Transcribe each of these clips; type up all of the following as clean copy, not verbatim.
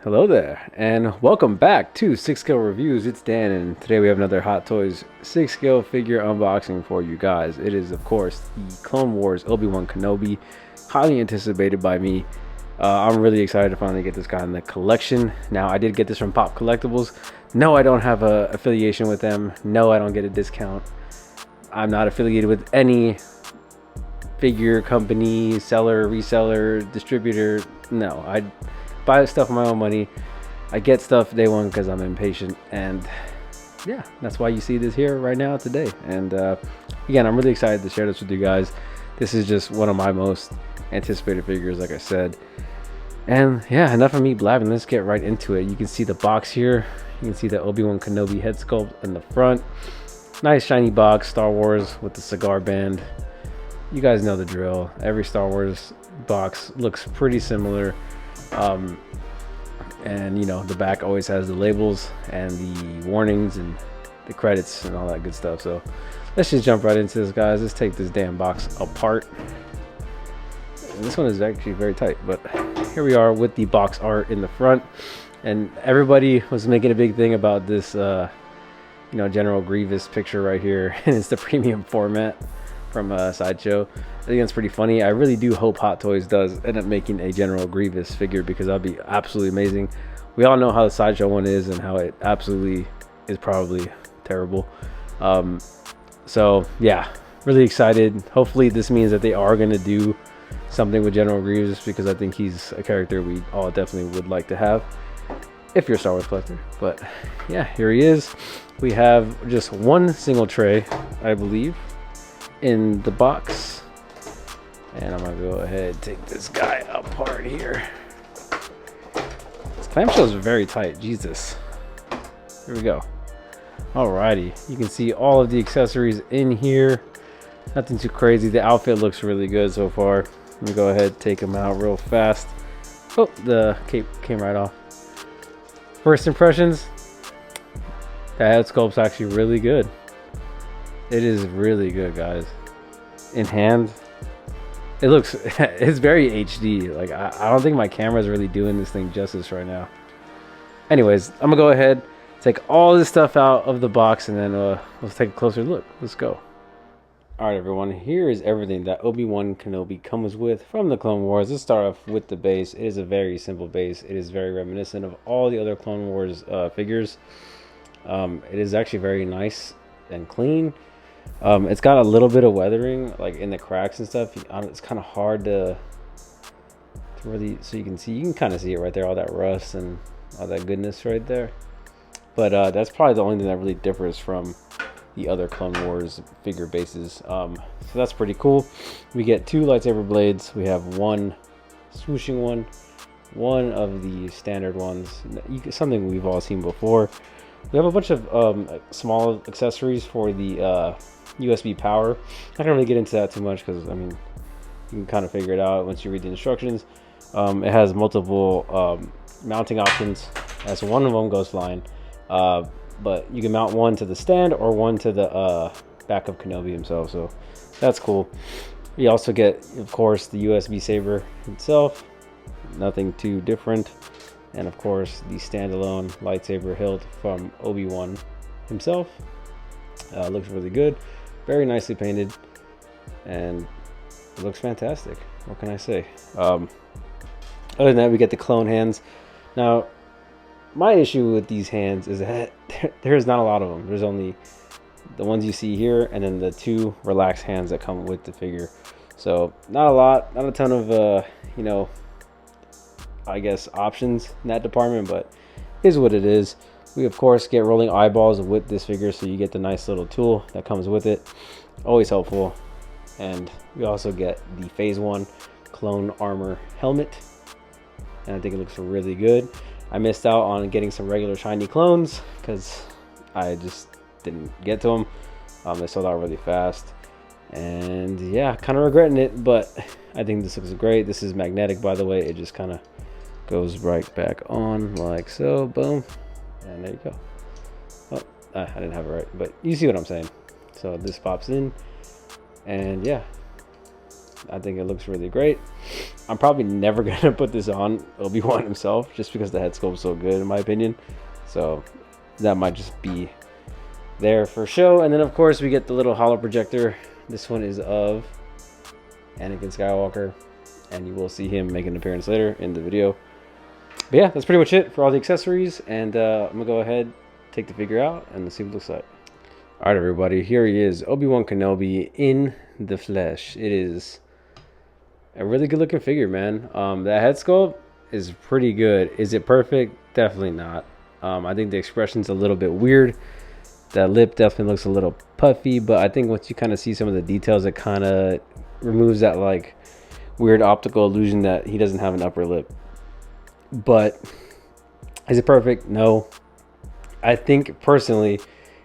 Hello there, and welcome back to 6-Scale Reviews. It's Dan, and today we have another Hot Toys 6-Scale figure unboxing for you guys. It is, of course, the Clone Wars Obi-Wan Kenobi, highly anticipated by me. I'm really excited to finally get this guy in the collection. Now, I did get this from Pop Collectibles. No, I don't have an affiliation with them. No, I don't get a discount. I'm not affiliated with any figure company, seller, reseller, distributor. No, I buy stuff with my own money. I get stuff day one because I'm impatient, and yeah, that's why you see this here right now today. And again, I'm really excited to share this with you guys. This is just one of my most anticipated figures, like I said. And yeah, enough of me blabbing. Let's get right into it. You can see the box here. You can see the Obi-Wan Kenobi head sculpt in the front. Nice shiny box, Star Wars with the cigar band. You guys know the drill. Every Star Wars box looks pretty similar. And you know, the back always has the labels and the warnings and the credits and all that good stuff. So let's just jump right into this, guys. Let's take this damn box apart. And this one is actually very tight, but here we are with the box art in the front. And everybody was making a big thing about this you know, General Grievous picture right here, and it's the premium format from Sideshow. I think that's pretty funny. I really do hope Hot Toys does end up making a General Grievous figure, because that'd be absolutely amazing. We all know how the Sideshow one is and how it absolutely is probably terrible. So yeah, really excited. Hopefully this means that they are going to do something with General Grievous, because I think he's a character we all definitely would like to have if you're a Star Wars collector. But yeah, here he is. We have just one single tray, I believe, in the box, and I'm gonna go ahead and take this guy apart here. This clamshell is very tight. Jesus. Here we go. Alrighty, you can see all of the accessories in here. Nothing too crazy. The outfit looks really good so far. Let me go ahead and take him out real fast. Oh, the cape came right off. First impressions, that head sculpt's actually really good. It is really good, guys. In hand, it looks it's very HD. Like I don't think my camera is really doing this thing justice right now. Anyways, I'm gonna go ahead, take all this stuff out of the box, and then let's take a closer look. Let's go. All right, everyone, here is everything that Obi-Wan Kenobi comes with from the Clone Wars. Let's start off with the base. It is a very simple base. It is very reminiscent of all the other Clone Wars figures. It is actually very nice and clean. It's got a little bit of weathering, like in the cracks and stuff. It's kind of hard to really, so you can kind of see it right there, all that rust and all that goodness right there. But that's probably the only thing that really differs from the other Clone Wars figure bases. So that's pretty cool. We get two lightsaber blades. We have one swooshing one of the standard ones, something we've all seen before. We have a bunch of small accessories for the USB power. I don't really get into that too much, because I mean, you can kind of figure it out once you read the instructions. It has multiple mounting options, as one of them goes flying. But you can mount one to the stand or one to the back of Kenobi himself, so that's cool. You also get, of course, the USB saber itself, nothing too different, and of course the standalone lightsaber hilt from Obi-Wan himself. Looks really good, very nicely painted, and it looks fantastic. What can I say? Other than that, we get the clone hands. Now, my issue with these hands is that there's not a lot of them. There's only the ones you see here, and then the two relaxed hands that come with the figure. So not a lot, not a ton of you know, I guess options in that department, but is what it is. We of course get rolling eyeballs with this figure, so you get the nice little tool that comes with it. Always helpful. And we also get the Phase 1 clone armor helmet, and I think it looks really good. I missed out on getting some regular shiny clones because I just didn't get to them. They sold out really fast, and yeah, kind of regretting it, but I think this looks great. This is magnetic, by the way. It just kind of goes right back on like so. Boom, and there you go. Oh, I didn't have it right, but you see what I'm saying. So this pops in, and yeah, I think it looks really great. I'm probably never gonna put this on Obi-Wan himself, just because the head sculpt is so good in my opinion. So that might just be there for show. And then of course we get the little holo projector. This one is of Anakin Skywalker, and you will see him make an appearance later in the video. But yeah, that's pretty much it for all the accessories, and I'm gonna go ahead, take the figure out, and let's see what it looks like. All right, everybody, here he is, Obi-Wan Kenobi in the flesh. It is a really good looking figure, man. That head sculpt is pretty good. Is it perfect? Definitely not. I think the expression's a little bit weird. That lip definitely looks a little puffy, but I think once you kind of see some of the details, it kind of removes that like weird optical illusion that he doesn't have an upper lip. But is it perfect? No. I think personally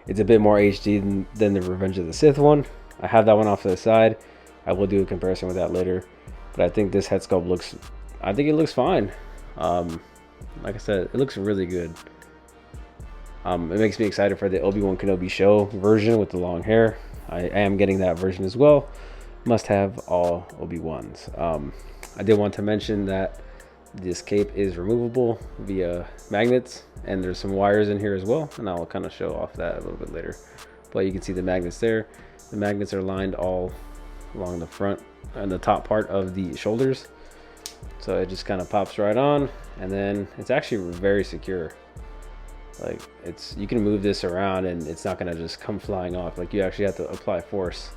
it's a bit more HD than the Revenge of the Sith one. I have that one off to the side. I will do a comparison with that later, but I think this head sculpt looks, I think it looks fine. Like I said, it looks really good. It makes me excited for the Obi-Wan Kenobi show version with the long hair. I am getting that version as well. Must have all Obi-Wans. I did want to mention that this cape is removable via magnets, and there's some wires in here as well, and I'll kind of show off that a little bit later. But you can see the magnets there. The magnets are lined all along the front and the top part of the shoulders, so it just kind of pops right on, and then it's actually very secure. Like, it's, you can move this around and it's not gonna just come flying off. Like, you actually have to apply force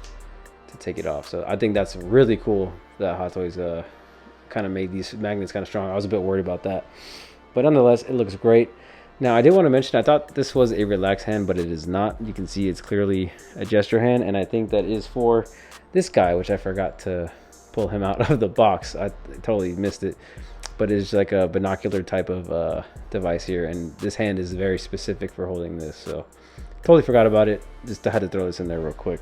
to take it off. So I think that's really cool that Hot Toys kind of made these magnets kind of strong. I was a bit worried about that, but nonetheless, it looks great. Now, I did want to mention, I thought this was a relaxed hand, but it is not. You can see it's clearly a gesture hand, and I think that is for this guy, which I forgot to pull him out of the box. I totally missed it, but it's like a binocular type of device here, and this hand is very specific for holding this, so totally forgot about it. Just had to throw this in there real quick.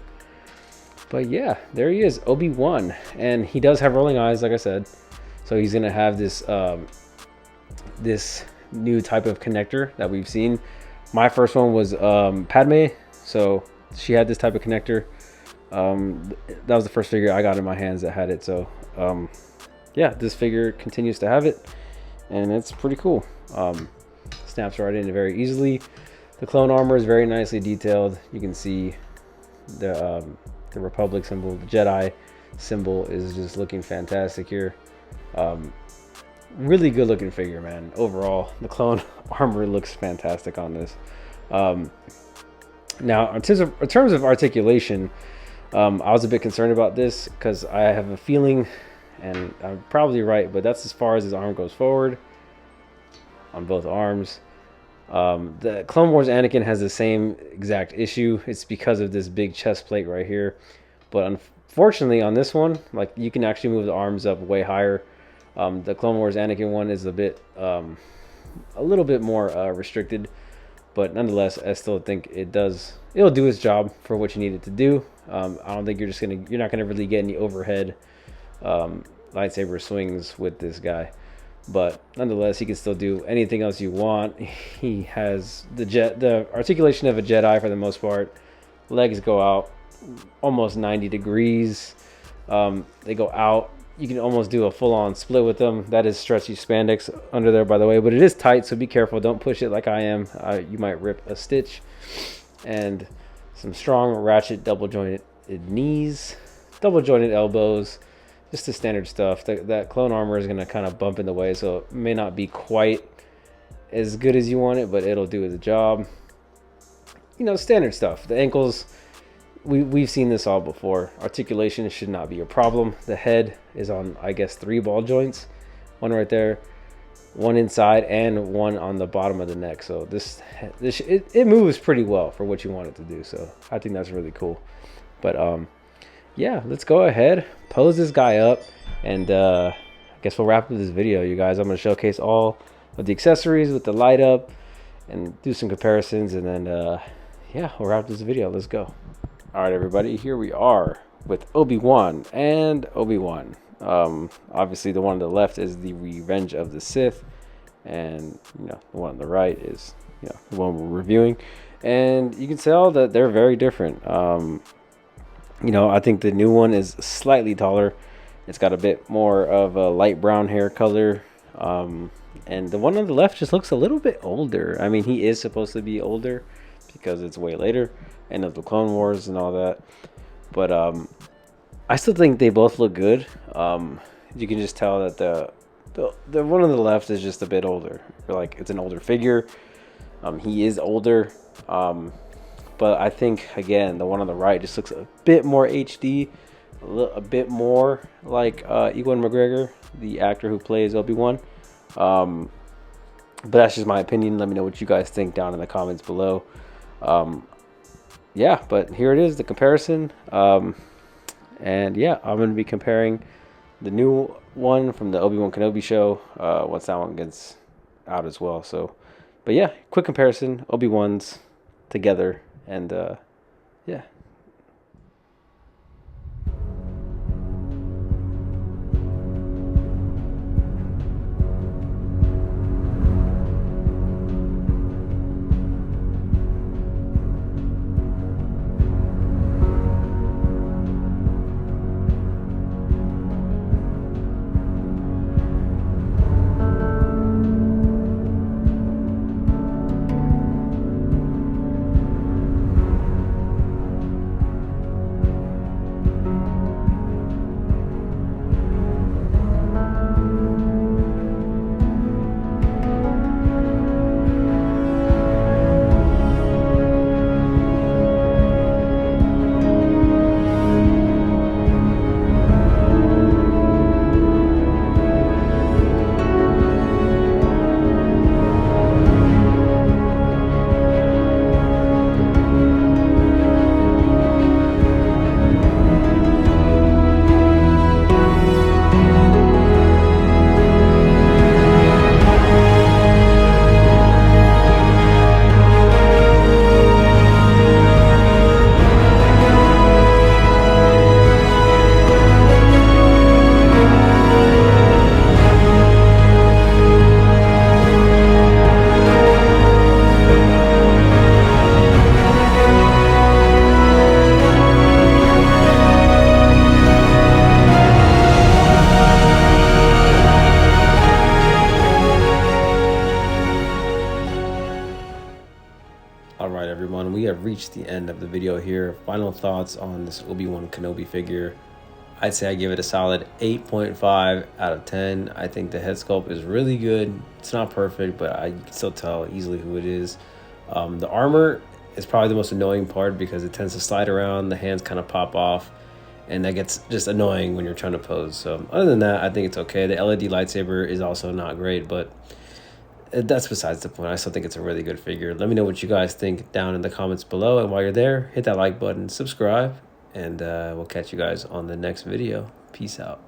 But yeah, there he is, Obi-Wan, and he does have rolling eyes, like I said. So he's gonna have this this new type of connector that we've seen. My first one was Padme, so she had this type of connector. That was the first figure I got in my hands that had it. So yeah, this figure continues to have it, and it's pretty cool. Snaps right in very easily. The clone armor is very nicely detailed. You can see the Republic symbol, the Jedi symbol is just looking fantastic here. Really good looking figure, man. Overall, the clone armor looks fantastic on this. Now, in terms of articulation, I was a bit concerned about this because I have a feeling, and I'm probably right, but that's as far as his arm goes forward on both arms. The Clone Wars Anakin has the same exact issue. It's because of this big chest plate right here. But unfortunately on this one, like, you can actually move the arms up way higher. The Clone Wars Anakin one is a little bit more restricted, but nonetheless, I still think it'll do its job for what you need it to do. I don't think you're not gonna really get any overhead lightsaber swings with this guy, but nonetheless, he can still do anything else you want. He has the articulation of a Jedi for the most part. Legs go out almost 90 degrees. They go out. You can almost do a full-on split with them. That is stretchy spandex under there, by the way, but it is tight, so be careful. Don't push it like I am. You might rip a stitch. And some strong ratchet double jointed knees, double jointed elbows, just the standard stuff. That clone armor is going to kind of bump in the way, so it may not be quite as good as you want it, but it'll do the job. You know, standard stuff. The ankles, we've seen this all before. Articulation should not be a problem. The head is on, I guess, 3 ball joints. One right there, one inside, and one on the bottom of the neck. So it moves pretty well for what you want it to do. So I think that's really cool. But yeah, let's go ahead, pose this guy up, and I guess we'll wrap up this video, you guys. I'm going to showcase all of the accessories with the light up and do some comparisons, and then yeah, we'll wrap this video. Let's go. All right, everybody, here we are with Obi-Wan and Obi-Wan. Obviously, the one on the left is the Revenge of the Sith, and the one on the right is the one we're reviewing. And you can tell that they're very different. I think the new one is slightly taller, It's got a bit more of a light brown hair color. And the one on the left just looks a little bit older. I mean, he is supposed to be older because it's way later, end of the Clone Wars and all that. But I still think they both look good. You can just tell that the one on the left is just a bit older. Like, it's an older figure. He is older. But I think, again, the one on the right just looks a bit more HD, a bit more like Ewan McGregor, the actor who plays Obi-Wan. But that's just my opinion. Let me know what you guys think down in the comments below. Yeah, but here it is, the comparison. And yeah, I'm going to be comparing the new one from the Obi-Wan Kenobi show once that one gets out as well. So, but yeah, quick comparison, Obi-Wan's together, and yeah. Alright everyone, we have reached the end of the video here. Final thoughts on this Obi-Wan Kenobi figure. I'd say I give it a solid 8.5 out of 10. I think the head sculpt is really good. It's not perfect, but I can still tell easily who it is. The armor is probably the most annoying part because it tends to slide around, the hands kind of pop off, and that gets just annoying when you're trying to pose. So other than that, I think it's okay. The LED lightsaber is also not great, but that's besides the point. I still think it's a really good figure. Let me know what you guys think down in the comments below. And while you're there, hit that like button, subscribe, and we'll catch you guys on the next video. Peace out.